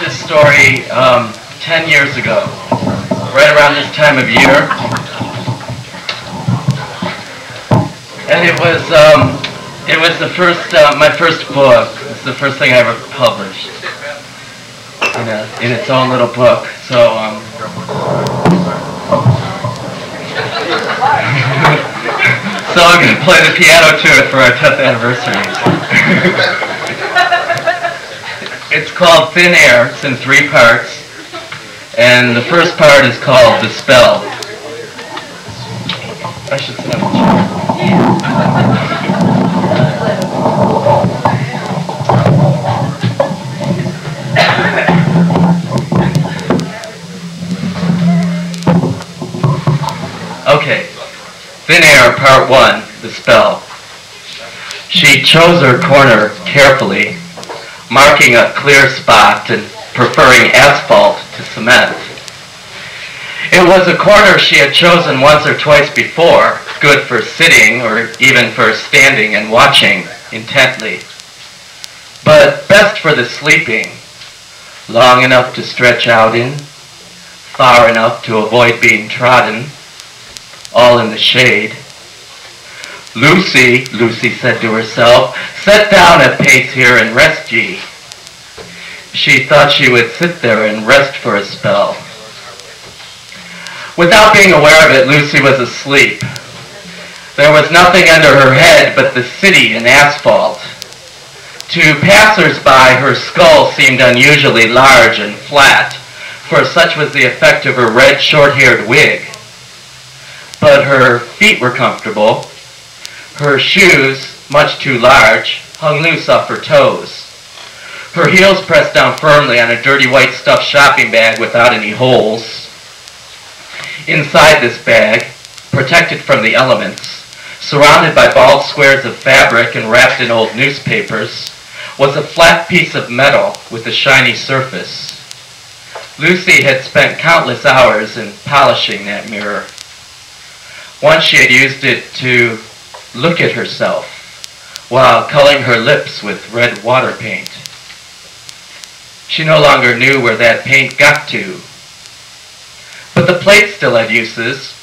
this story 10 years ago, right around this time of year. And it was the first, my first book. It's the first thing I ever published in its own little book. So, so I'm going to play the piano to it for our 10th anniversary. It's called Thin Air. It's in 3 parts. And the first part is called The Spell. I should sit on the chair. Okay. Thin Air, Part 1, The Spell. She chose her corner carefully, marking a clear spot and preferring asphalt to cement. It was a corner she had chosen once or twice before, good for sitting or even for standing and watching intently, but best for the sleeping, long enough to stretch out in, far enough to avoid being trodden, all in the shade. Lucy, Lucy said to herself, set down a pace here and rest ye. She thought she would sit there and rest for a spell. Without being aware of it, Lucy was asleep. There was nothing under her head but the city and asphalt. To passers-by, her skull seemed unusually large and flat, for such was the effect of her red short-haired wig. But her feet were comfortable. Her shoes, much too large, hung loose off her toes. Her heels pressed down firmly on a dirty white stuffed shopping bag without any holes. Inside this bag, protected from the elements, surrounded by bald squares of fabric and wrapped in old newspapers, was a flat piece of metal with a shiny surface. Lucy had spent countless hours in polishing that mirror. Once she had used it to look at herself while coloring her lips with red water paint. She no longer knew where that paint got to. But the plate still had uses.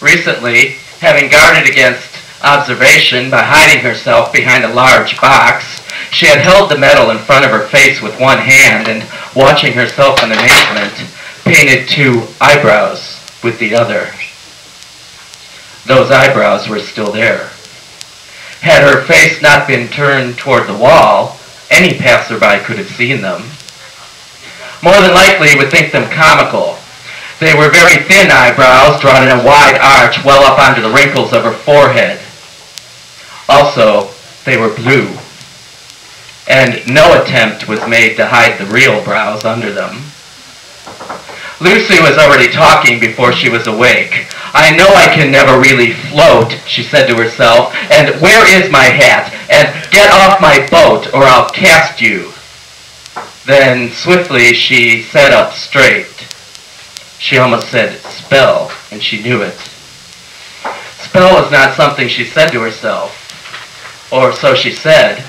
Recently, having guarded against observation by hiding herself behind a large box, she had held the metal in front of her face with one hand and, watching herself in amazement, painted 2 eyebrows with the other. Those eyebrows were still there. Had her face not been turned toward the wall, any passerby could have seen them. More than likely would think them comical. They were very thin eyebrows drawn in a wide arch well up onto the wrinkles of her forehead. Also, they were blue, and no attempt was made to hide the real brows under them. Lucy was already talking before she was awake. I know I can never really float, she said to herself, and where is my hat? And get off my boat or I'll cast you. Then swiftly she sat up straight. She almost said spell, and she knew it. Spell was not something she said to herself, or so she said.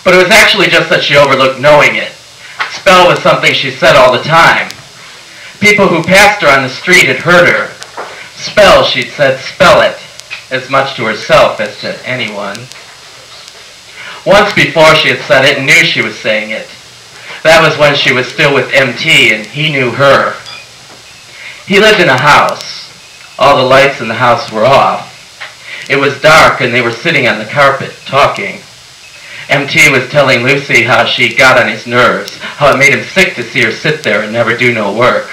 But it was actually just that she overlooked knowing it. Spell was something she said all the time. People who passed her on the street had heard her. Spell, she'd said, spell it, as much to herself as to anyone. Once before she had said it and knew she was saying it. That was when she was still with MT and he knew her. He lived in a house. All the lights in the house were off. It was dark and they were sitting on the carpet talking. MT was telling Lucy how she got on his nerves, how it made him sick to see her sit there and never do no work,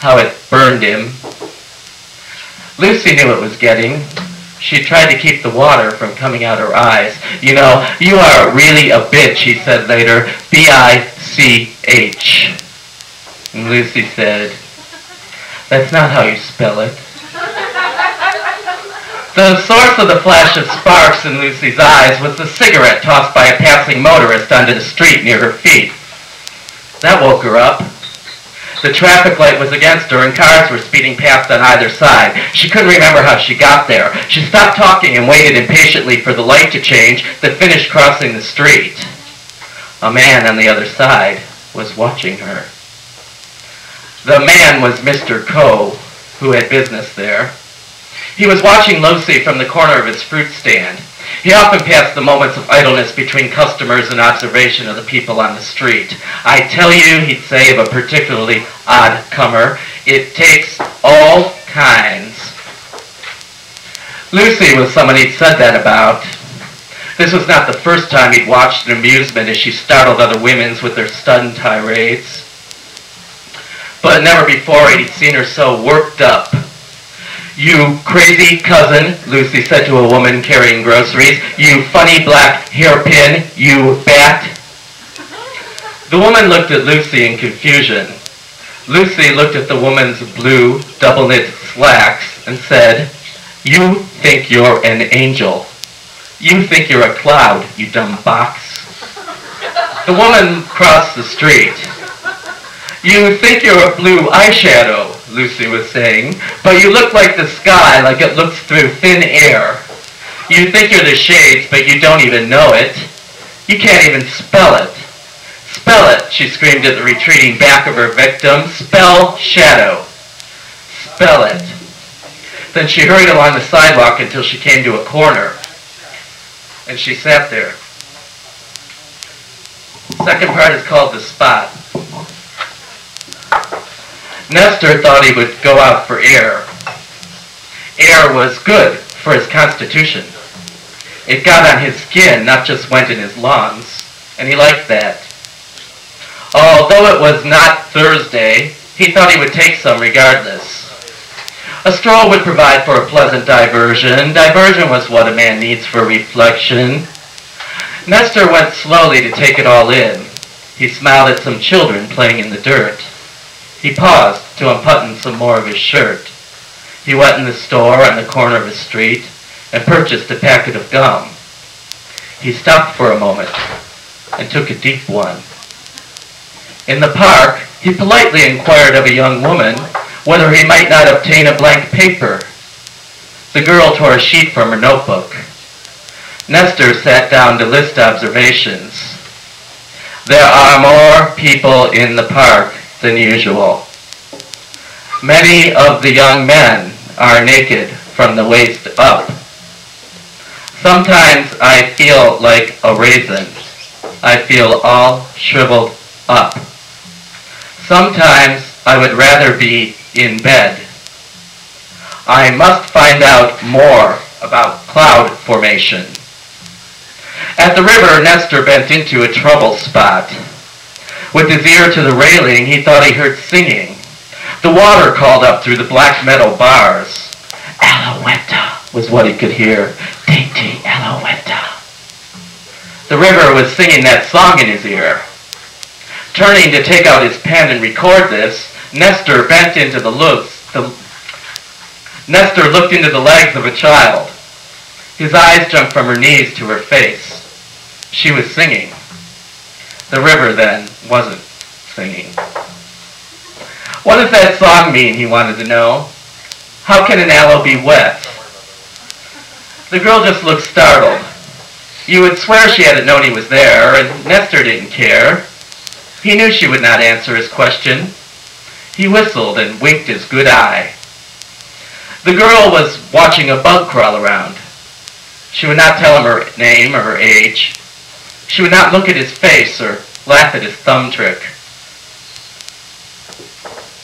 how it burned him. Lucy knew it was getting. She tried to keep the water from coming out her eyes. You know, you are really a bitch, he said later, B-I-C-H. And Lucy said, that's not how you spell it. The source of the flash of sparks in Lucy's eyes was the cigarette tossed by a passing motorist onto the street near her feet. That woke her up. The traffic light was against her and cars were speeding past on either side. She couldn't remember how she got there. She stopped talking and waited impatiently for the light to change, then finished crossing the street. A man on the other side was watching her. The man was Mr. Coe, who had business there. He was watching Lucy from the corner of his fruit stand. He often passed the moments of idleness between customers and observation of the people on the street. I tell you, he'd say of a particularly odd comer, it takes all kinds. Lucy was someone he'd said that about. This was not the first time he'd watched in amusement as she startled other women with their stunned tirades. But never before he'd seen her so worked up. "You crazy cousin," Lucy said to a woman carrying groceries. "You funny black hairpin, you bat." The woman looked at Lucy in confusion. Lucy looked at the woman's blue double-knit slacks and said, "You think you're an angel. You think you're a cloud, you dumb box." The woman crossed the street. "You think you're a blue eyeshadow," Lucy was saying, "but you look like the sky, like it looks through thin air. You think you're the shades, but you don't even know it. You can't even spell it. Spell it," she screamed at the retreating back of her victim. "Spell shadow. Spell it." Then she hurried along the sidewalk until she came to a corner, and she sat there. The second part is called The Spot. Nestor thought he would go out for air. Air was good for his constitution. It got on his skin, not just went in his lungs, and he liked that. Although it was not Thursday, he thought he would take some regardless. A stroll would provide for a pleasant diversion. Diversion was what a man needs for reflection. Nestor went slowly to take it all in. He smiled at some children playing in the dirt. He paused to unbutton some more of his shirt. He went in the store on the corner of a street and purchased a packet of gum. He stopped for a moment and took a deep one. In the park, he politely inquired of a young woman whether he might not obtain a blank paper. The girl tore a sheet from her notebook. Nestor sat down to list observations. There are more people in the park than usual. Many of the young men are naked from the waist up. Sometimes I feel like a raisin. I feel all shriveled up. Sometimes I would rather be in bed. I must find out more about cloud formation. At the river, Nestor bent into a trouble spot. With his ear to the railing, he thought he heard singing. The water called up through the black metal bars. Alouetta was what he could hear. Dainty Alouetta. The river was singing that song in his ear. Turning to take out his pen and record this, Nestor bent into Nestor looked into the legs of a child. His eyes jumped from her knees to her face. She was singing. The river, then, wasn't singing. What does that song mean, he wanted to know. How can an aloe be wet? The girl just looked startled. You would swear she hadn't known he was there, and Nestor didn't care. He knew she would not answer his question. He whistled and winked his good eye. The girl was watching a bug crawl around. She would not tell him her name or her age. She would not look at his face or laugh at his thumb trick.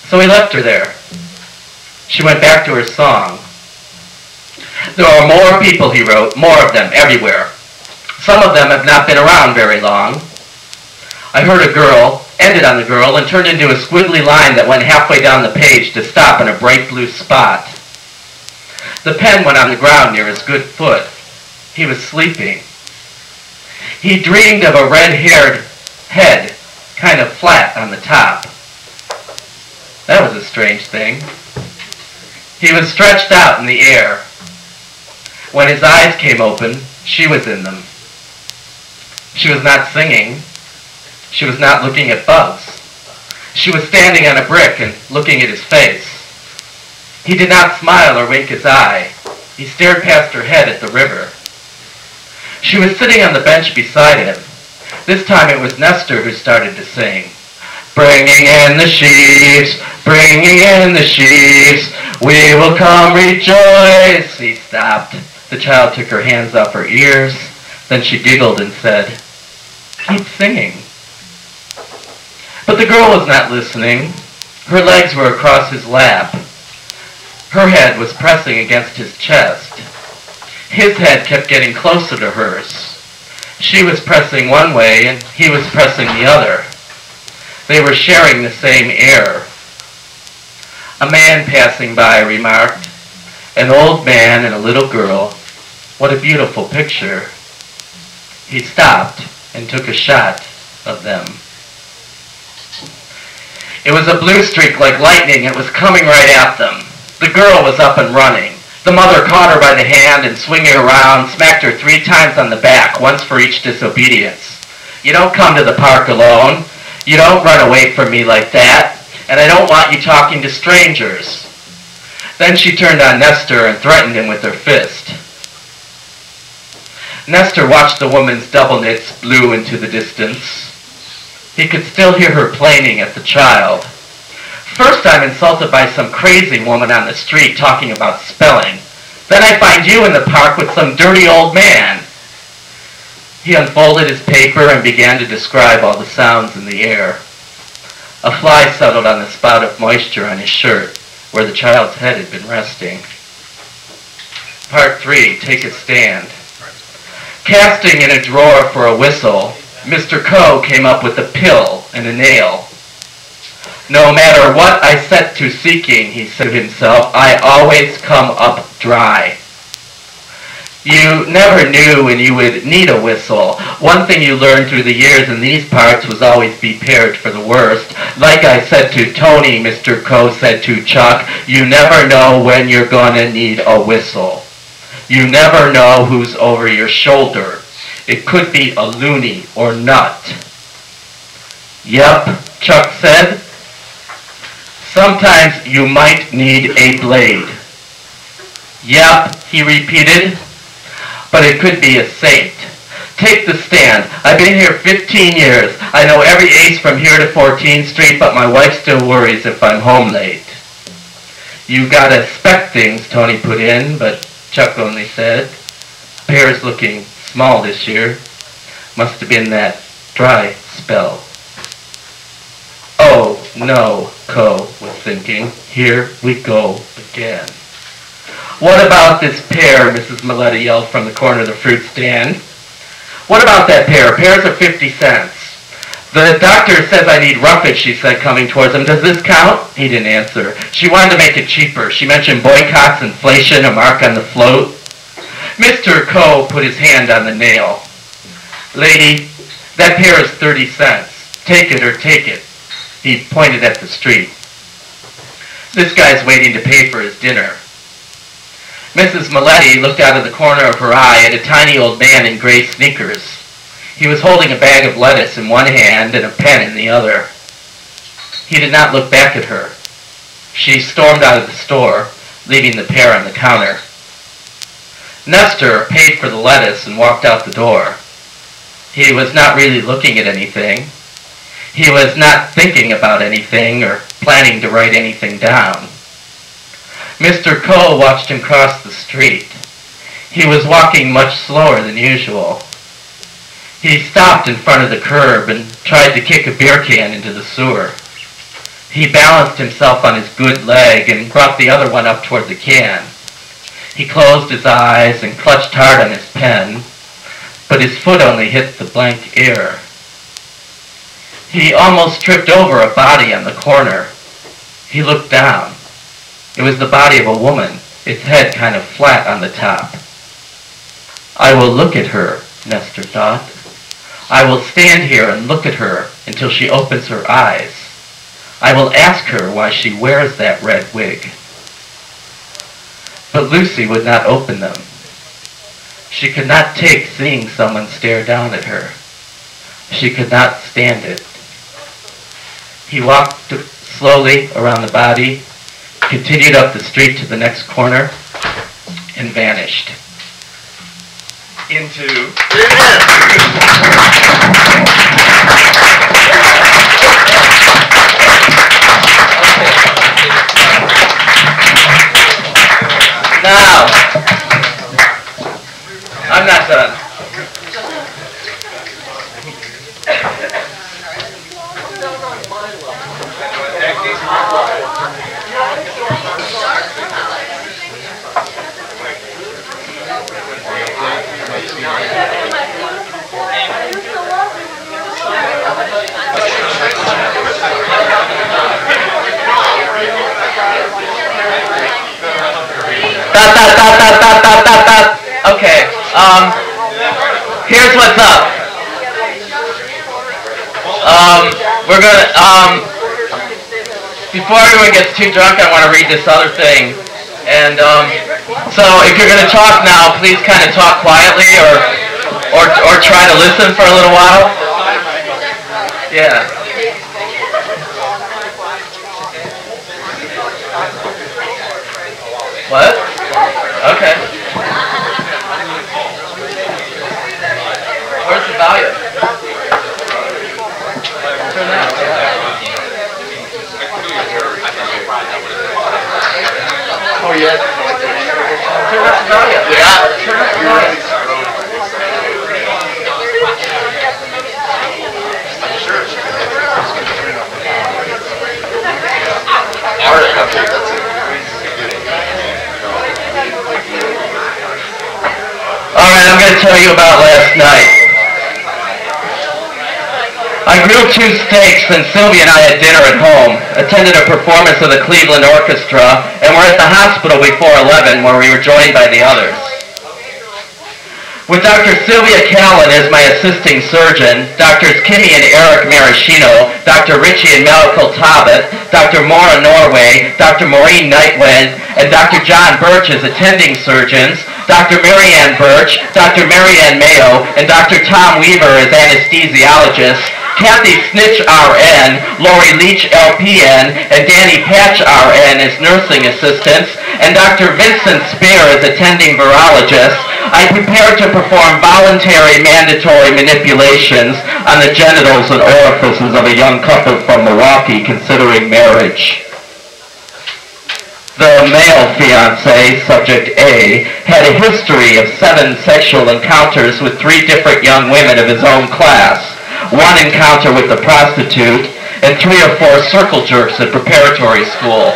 So he left her there. She went back to her song. There are more people, he wrote, more of them everywhere. Some of them have not been around very long. I heard a girl, ended on the girl, and turned into a squiggly line that went halfway down the page to stop in a bright blue spot. The pen went on the ground near his good foot. He was sleeping. He dreamed of a red-haired head, kind of flat on the top. That was a strange thing. He was stretched out in the air. When his eyes came open, she was in them. She was not singing. She was not looking at bugs. She was standing on a brick and looking at his face. He did not smile or wink his eye. He stared past her head at the river. She was sitting on the bench beside him. This time it was Nestor who started to sing. Bringing in the sheaves, bringing in the sheaves, we will come rejoice. He stopped. The child took her hands off her ears. Then she giggled and said, keep singing. But the girl was not listening. Her legs were across his lap. Her head was pressing against his chest. His head kept getting closer to hers. She was pressing one way and he was pressing the other. They were sharing the same air. A man passing by remarked, an old man and a little girl. What a beautiful picture. He stopped and took a shot of them. It was a blue streak like lightning. It was coming right at them. The girl was up and running. The mother caught her by the hand and swinging around, smacked her 3 times on the back, once for each disobedience. You don't come to the park alone. You don't run away from me like that. And I don't want you talking to strangers. Then she turned on Nestor and threatened him with her fist. Nestor watched the woman's double knits blue into the distance. He could still hear her plaining at the child. First I'm insulted by some crazy woman on the street talking about spelling. Then I find you in the park with some dirty old man. He unfolded his paper and began to describe all the sounds in the air. A fly settled on the spot of moisture on his shirt, where the child's head had been resting. Part 3, take a stand. Casting in a drawer for a whistle, Mr. Coe came up with a pill and a nail. No matter what I set to seeking, he said to himself, I always come up dry. You never knew when you would need a whistle. One thing you learned through the years in these parts was always be prepared for the worst. Like I said to Tony, Mr. Coe said to Chuck, you never know when you're gonna need a whistle. You never know who's over your shoulder. It could be a loony or nut. Yep, Chuck said. Sometimes you might need a blade. Yep, he repeated. But it could be a saint. Take the stand. I've been here 15 years. I know every ace from here to 14th Street, but my wife still worries if I'm home late. You gotta expect things, Tony put in, but Chuck only said, Pear's looking small this year. Must have been that dry spell. Oh, no, Coe was thinking. Here we go again. What about this pear? Mrs. Maletti yelled from the corner of the fruit stand. What about that pear? Pears are 50 cents. The doctor says I need roughage, she said, coming towards him. Does this count? He didn't answer. She wanted to make it cheaper. She mentioned boycotts, inflation, a mark on the float. Mr. Coe put his hand on the nail. Lady, that pear is 30 cents. Take it or take it. He pointed at the street. This guy's waiting to pay for his dinner. Mrs. Maletti looked out of the corner of her eye at a tiny old man in gray sneakers. He was holding a bag of lettuce in one hand and a pen in the other. He did not look back at her. She stormed out of the store, leaving the pear on the counter. Nestor paid for the lettuce and walked out the door. He was not really looking at anything. He was not thinking about anything or planning to write anything down. Mr. Coe watched him cross the street. He was walking much slower than usual. He stopped in front of the curb and tried to kick a beer can into the sewer. He balanced himself on his good leg and brought the other one up toward the can. He closed his eyes and clutched hard on his pen, but his foot only hit the blank air. He almost tripped over a body on the corner. He looked down. It was the body of a woman, its head kind of flat on the top. I will look at her, Nestor thought. I will stand here and look at her until she opens her eyes. I will ask her why she wears that red wig. But Lucy would not open them. She could not take seeing someone stare down at her. She could not stand it. He walked slowly around the body, continued up the street to the next corner, and vanished. Into... Yeah. Now, I'm not done. Okay, here's what's up. We're gonna, before everyone gets too drunk, I want to read this other thing. And, so if you're gonna talk now, please kind of talk quietly or try to listen for a little while. Yeah. What? Okay. Where's the volume? Turn that. Oh yeah. Turn up the volume. Yeah. Turn up the volume. I'm sure. All right. Okay. That's it. Alright, I'm going to tell you about last night. I grilled 2 steaks and Sylvia and I had dinner at home, attended a performance of the Cleveland Orchestra, and were at the hospital before 11 where we were joined by the others. With Dr. Sylvia Callan as my assisting surgeon, Drs. Kimmy and Eric Maraschino, Dr. Richie and Malcolm Tobit, Dr. Maura Norway, Dr. Maureen Nightwind, and Dr. John Birch as attending surgeons, Dr. Marianne Birch, Dr. Marianne Mayo, and Dr. Tom Weaver as anesthesiologists, Kathy Snitch RN, Lori Leach LPN, and Danny Patch RN as nursing assistants, and Dr. Vincent Spear as attending virologist, I prepared to perform voluntary mandatory manipulations on the genitals and orifices of a young couple from Milwaukee considering marriage. The male fiancé, subject A, had a history of 7 sexual encounters with 3 different young women of his own class, 1 encounter with a prostitute, and 3 or 4 circle jerks at preparatory school.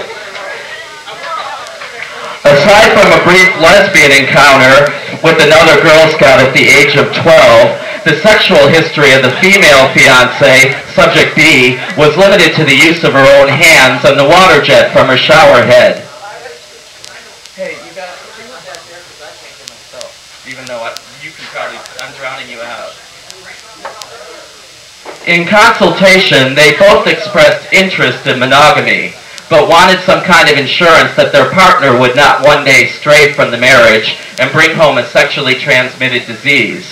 Aside from a brief lesbian encounter with another Girl Scout at the age of 12, the sexual history of the female fiancé, subject B, was limited to the use of her own hands and the water jet from her shower head. Hey, you got to bring that there because I can't do myself. Even though you can probably, I'm drowning you out. In consultation, they both expressed interest in monogamy, but wanted some kind of insurance that their partner would not one day stray from the marriage and bring home a sexually transmitted disease.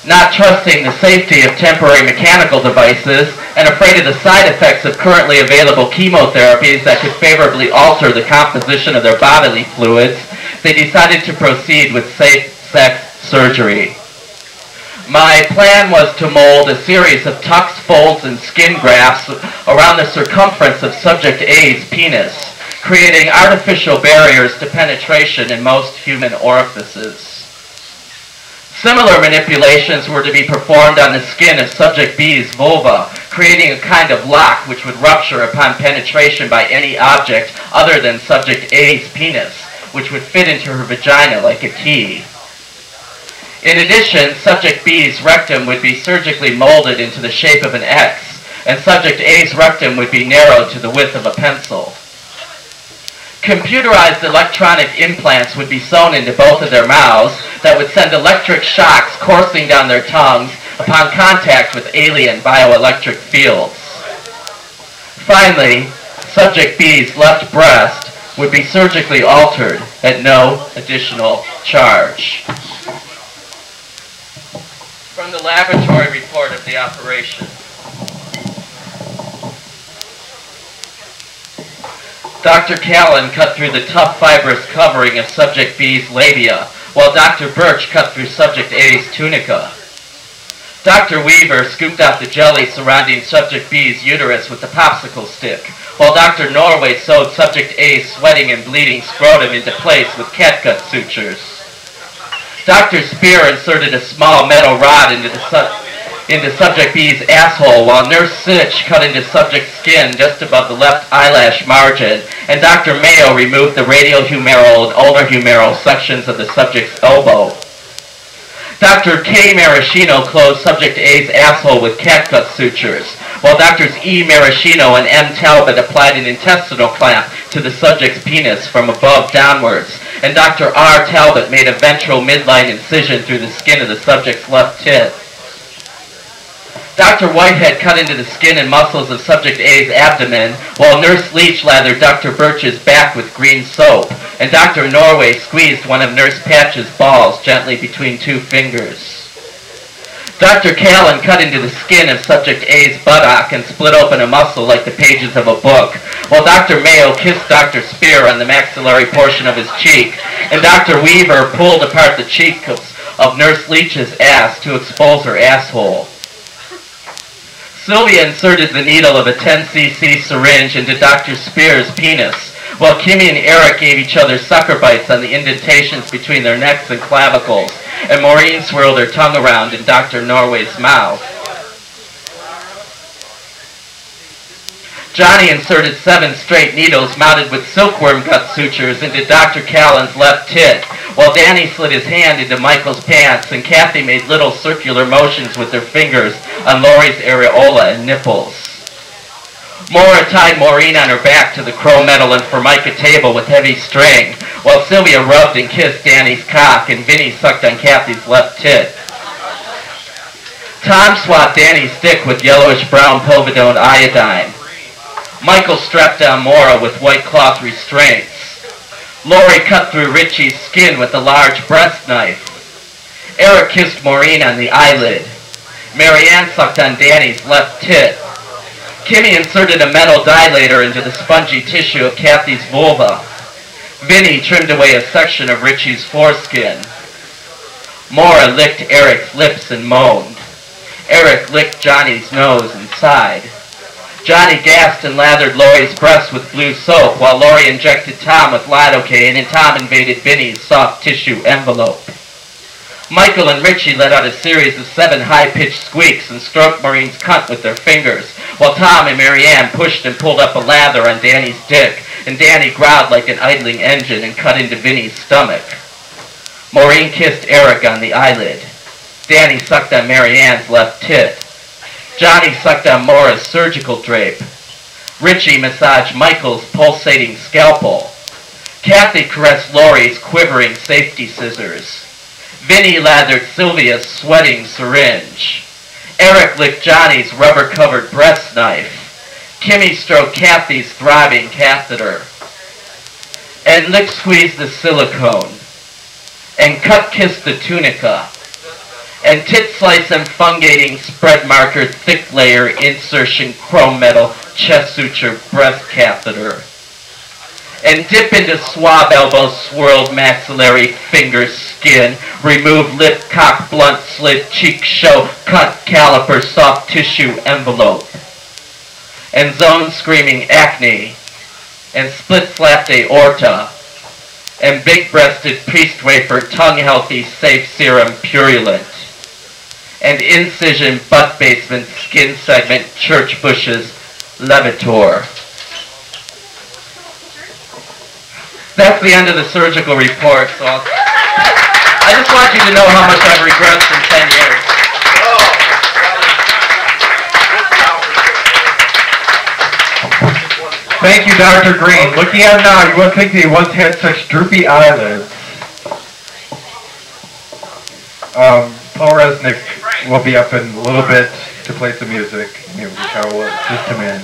Not trusting the safety of temporary mechanical devices and afraid of the side effects of currently available chemotherapies that could favorably alter the composition of their bodily fluids, they decided to proceed with safe-sex surgery. My plan was to mold a series of tucks, folds, and skin grafts around the circumference of subject A's penis, creating artificial barriers to penetration in most human orifices. Similar manipulations were to be performed on the skin of subject B's vulva, creating a kind of lock which would rupture upon penetration by any object other than subject A's penis, which would fit into her vagina like a key. In addition, subject B's rectum would be surgically molded into the shape of an X, and subject A's rectum would be narrowed to the width of a pencil. Computerized electronic implants would be sewn into both of their mouths that would send electric shocks coursing down their tongues upon contact with alien bioelectric fields. Finally, subject B's left breast would be surgically altered at no additional charge. From the laboratory report of the operation. Dr. Callan cut through the tough fibrous covering of subject B's labia, while Dr. Birch cut through subject A's tunica. Dr. Weaver scooped out the jelly surrounding subject B's uterus with a popsicle stick, while Dr. Norway sewed subject A's sweating and bleeding scrotum into place with catgut sutures. Dr. Spear inserted a small metal rod into subject B's asshole, while Nurse Sitch cut into subject's skin just above the left eyelash margin, and Dr. Mayo removed the radiohumeral and ultrahumeral sections of the subject's elbow. Dr. K. Maraschino closed subject A's asshole with catgut sutures, while Drs. E. Maraschino and M. Talbot applied an intestinal clamp to the subject's penis from above downwards, and Dr. R. Talbot made a ventral midline incision through the skin of the subject's left tit. Dr. Whitehead cut into the skin and muscles of subject A's abdomen, while Nurse Leach lathered Dr. Birch's back with green soap, and Dr. Norway squeezed one of Nurse Patch's balls gently between two fingers. Dr. Callan cut into the skin of subject A's buttock and split open a muscle like the pages of a book, while Dr. Mayo kissed Dr. Spear on the maxillary portion of his cheek, and Dr. Weaver pulled apart the cheek of Nurse Leach's ass to expose her asshole. Sylvia inserted the needle of a 10 cc syringe into Dr. Spear's penis, while Kimmy and Eric gave each other sucker bites on the indentations between their necks and clavicles, and Maureen swirled her tongue around in Dr. Norway's mouth. Johnny inserted 7 straight needles mounted with silkworm gut sutures into Dr. Callan's left tit, while Danny slid his hand into Michael's pants, and Kathy made little circular motions with her fingers on Laurie's areola and nipples. Maura tied Maureen on her back to the chrome metal and formica table with heavy string, while Sylvia rubbed and kissed Danny's cock, and Vinny sucked on Kathy's left tit. Tom swabbed Danny's dick with yellowish-brown povidone iodine. Michael strapped down Maura with white cloth restraints. Laurie cut through Richie's skin with a large breast knife. Eric kissed Maureen on the eyelid. Marianne sucked on Danny's left tit. Kimmy inserted a metal dilator into the spongy tissue of Kathy's vulva. Vinny trimmed away a section of Richie's foreskin. Maura licked Eric's lips and moaned. Eric licked Johnny's nose and sighed. Johnny gasped and lathered Laurie's breasts with blue soap, while Laurie injected Tom with lidocaine, and Tom invaded Vinny's soft tissue envelope. Michael and Richie let out a series of 7 high-pitched squeaks and stroked Maureen's cunt with their fingers, while Tom and Marianne pushed and pulled up a lather on Danny's dick, and Danny growled like an idling engine and cut into Vinny's stomach. Maureen kissed Eric on the eyelid. Danny sucked on Marianne's left tit. Johnny sucked on Maura's surgical drape. Richie massaged Michael's pulsating scalpel. Kathy caressed Laurie's quivering safety scissors. Vinny lathered Sylvia's sweating syringe. Eric licked Johnny's rubber-covered breast knife. Kimmy stroked Kathy's throbbing catheter. And lick-squeezed the silicone. And cut-kissed the tunica. And tit-slice and fungating spread marker thick layer insertion chrome metal chest suture breast catheter. And dip into swab elbow swirled maxillary finger skin, remove lip cock blunt slit cheek show cunt caliper soft tissue envelope. And zone screaming acne, and split slapped aorta, and big breasted priest wafer tongue healthy safe serum purulent. And incision butt basement skin segment church bushes levator. That's the end of the surgical report, so I just want you to know how much I've regressed in 10 years. Thank you, Dr. Green. Looking at him now, you wouldn't think that he once had such droopy eyelids. Paul Resnick will be up in a little bit to play some music. Maybe we shall just come in.